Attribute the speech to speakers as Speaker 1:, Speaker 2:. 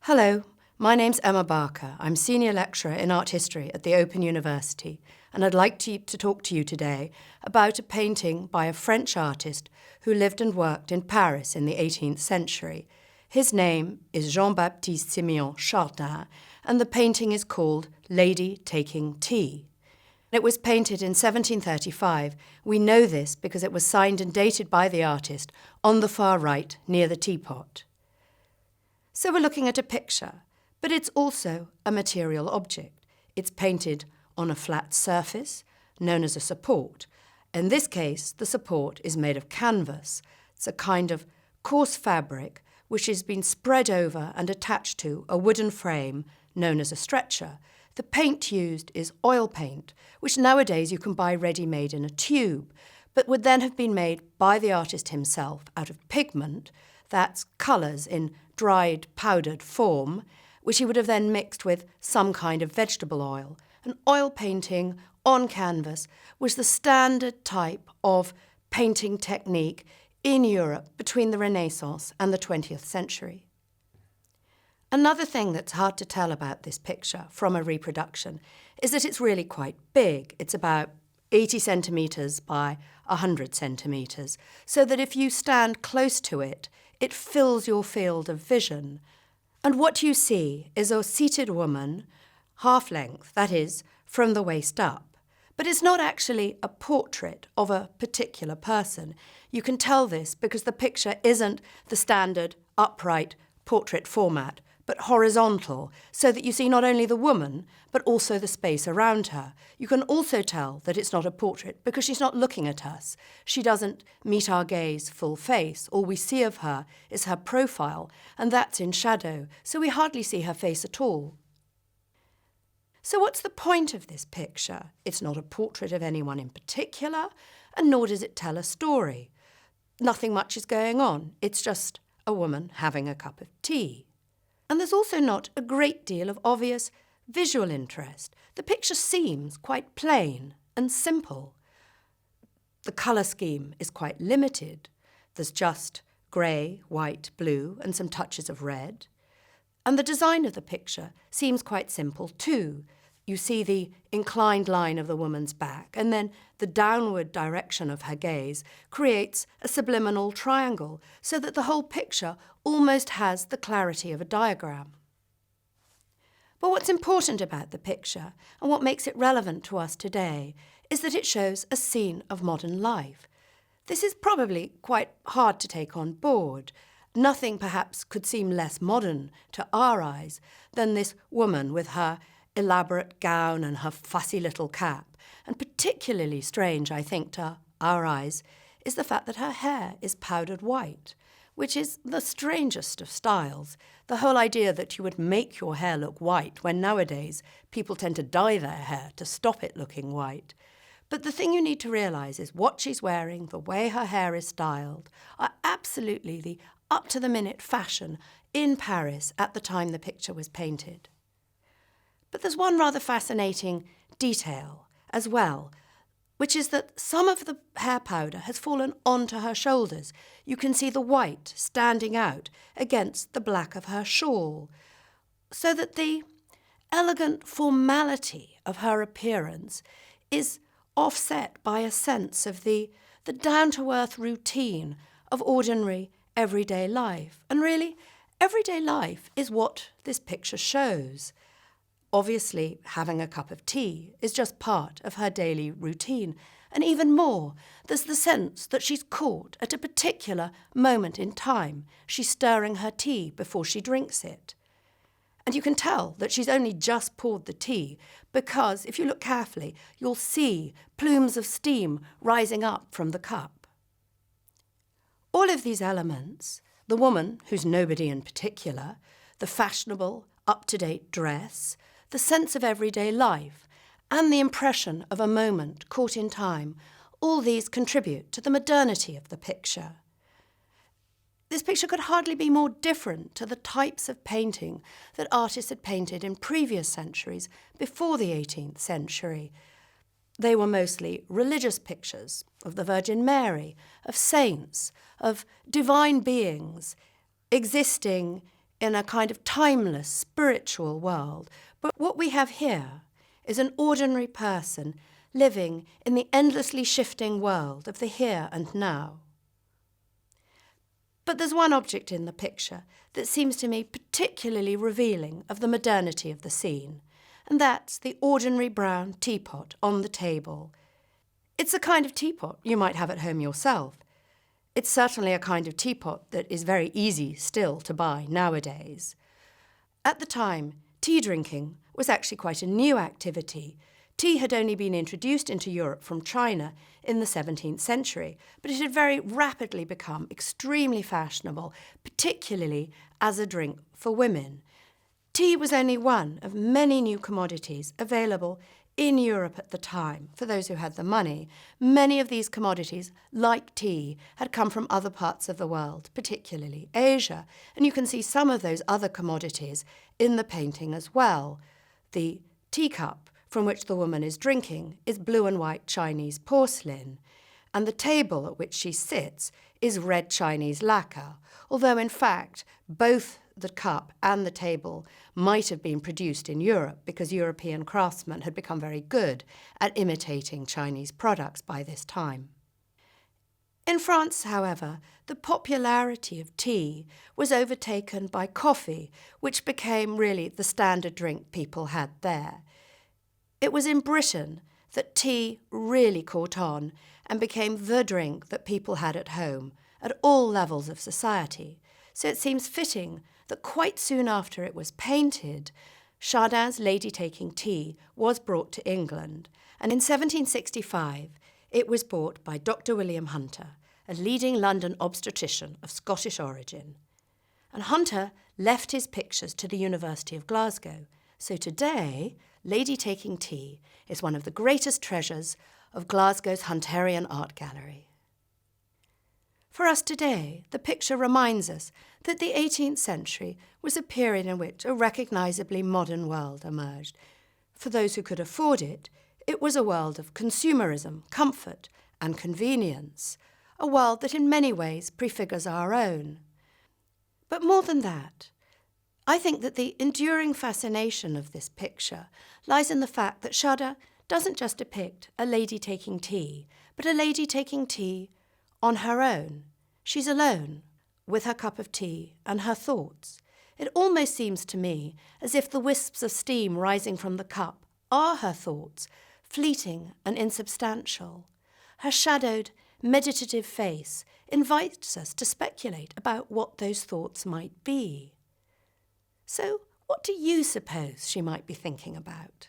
Speaker 1: Hello, my name's Emma Barker. I'm Senior Lecturer in Art History at the Open University, and I'd like to talk to you today about a painting by a French artist who lived and worked in Paris in the 18th century. His name is Jean-Baptiste Simeon Chardin, and the painting is called Lady Taking Tea. It was painted in 1735. We know this because it was signed and dated by the artist on the far right near the teapot. So we're looking at a picture, but it's also a material object. It's painted on a flat surface, known as a support. In this case, the support is made of canvas. It's a kind of coarse fabric which has been spread over and attached to a wooden frame known as a stretcher. The paint used is oil paint, which nowadays you can buy ready-made in a tube, but would then have been made by the artist himself out of pigment, that's colours in dried, powdered form, which he would have then mixed with some kind of vegetable oil. And oil painting on canvas was the standard type of painting technique in Europe between the Renaissance and the 20th century. Another thing that's hard to tell about this picture from a reproduction is that it's really quite big. It's about 80 centimetres by 100 centimetres, so that if you stand close to it, it fills your field of vision. And what you see is a seated woman, half length, that is, from the waist up. But it's not actually a portrait of a particular person. You can tell this because the picture isn't the standard upright portrait format, but horizontal, so that you see not only the woman, but also the space around her. You can also tell that it's not a portrait because she's not looking at us. She doesn't meet our gaze full face. All we see of her is her profile, and that's in shadow, so we hardly see her face at all. So what's the point of this picture? It's not a portrait of anyone in particular, and nor does it tell a story. Nothing much is going on. It's just a woman having a cup of tea. And there's also not a great deal of obvious visual interest. The picture seems quite plain and simple. The colour scheme is quite limited. There's just grey, white, blue, and some touches of red. And the design of the picture seems quite simple too. You see the inclined line of the woman's back, and then the downward direction of her gaze creates a subliminal triangle, so that the whole picture almost has the clarity of a diagram. But what's important about the picture, and what makes it relevant to us today, is that it shows a scene of modern life. This is probably quite hard to take on board. Nothing perhaps could seem less modern to our eyes than this woman with her elaborate gown and her fussy little cap. And particularly strange, I think, to our eyes, is the fact that her hair is powdered white, which is the strangest of styles. The whole idea that you would make your hair look white when nowadays people tend to dye their hair to stop it looking white. But the thing you need to realise is what she's wearing, the way her hair is styled, are absolutely the up-to-the-minute fashion in Paris at the time the picture was painted. But there's one rather fascinating detail as well, which is that some of the hair powder has fallen onto her shoulders. You can see the white standing out against the black of her shawl, so that the elegant formality of her appearance is offset by a sense of the down-to-earth routine of ordinary everyday life. And really, everyday life is what this picture shows. Obviously, having a cup of tea is just part of her daily routine. And even more, there's the sense that she's caught at a particular moment in time. She's stirring her tea before she drinks it. And you can tell that she's only just poured the tea because, if you look carefully, you'll see plumes of steam rising up from the cup. All of these elements, the woman, who's nobody in particular, the fashionable, up-to-date dress, the sense of everyday life, and the impression of a moment caught in time, all these contribute to the modernity of the picture. This picture could hardly be more different to the types of painting that artists had painted in previous centuries before the 18th century. They were mostly religious pictures of the Virgin Mary, of saints, of divine beings existing in a kind of timeless, spiritual world. But what we have here is an ordinary person living in the endlessly shifting world of the here and now. But there's one object in the picture that seems to me particularly revealing of the modernity of the scene, and that's the ordinary brown teapot on the table. It's a kind of teapot you might have at home yourself. It's certainly a kind of teapot that is very easy still to buy nowadays. At the time, tea drinking was actually quite a new activity. Tea had only been introduced into Europe from China in the 17th century, but it had very rapidly become extremely fashionable, particularly as a drink for women. Tea was only one of many new commodities available in Europe at the time for those who had the money. Many of these commodities, like tea, had come from other parts of the world, particularly Asia, and you can see some of those other commodities in the painting as well. The teacup from which the woman is drinking is blue and white Chinese porcelain, and the table at which she sits is red Chinese lacquer, although in fact both the cup and the table might have been produced in Europe because European craftsmen had become very good at imitating Chinese products by this time. In France, however, the popularity of tea was overtaken by coffee, which became really the standard drink people had there. It was in Britain that tea really caught on and became the drink that people had at home at all levels of society. So it seems fitting that quite soon after it was painted, Chardin's Lady Taking Tea was brought to England, and in 1765 it was bought by Dr. William Hunter, a leading London obstetrician of Scottish origin. And Hunter left his pictures to the University of Glasgow, so today Lady Taking Tea is one of the greatest treasures of Glasgow's Hunterian Art Gallery. For us today, the picture reminds us that the 18th century was a period in which a recognisably modern world emerged. For those who could afford it, it was a world of consumerism, comfort and convenience, a world that in many ways prefigures our own. But more than that, I think that the enduring fascination of this picture lies in the fact that Chardin doesn't just depict a lady taking tea, but a lady taking tea on her own. She's alone, with her cup of tea and her thoughts. It almost seems to me as if the wisps of steam rising from the cup are her thoughts, fleeting and insubstantial. Her shadowed, meditative face invites us to speculate about what those thoughts might be. So, what do you suppose she might be thinking about?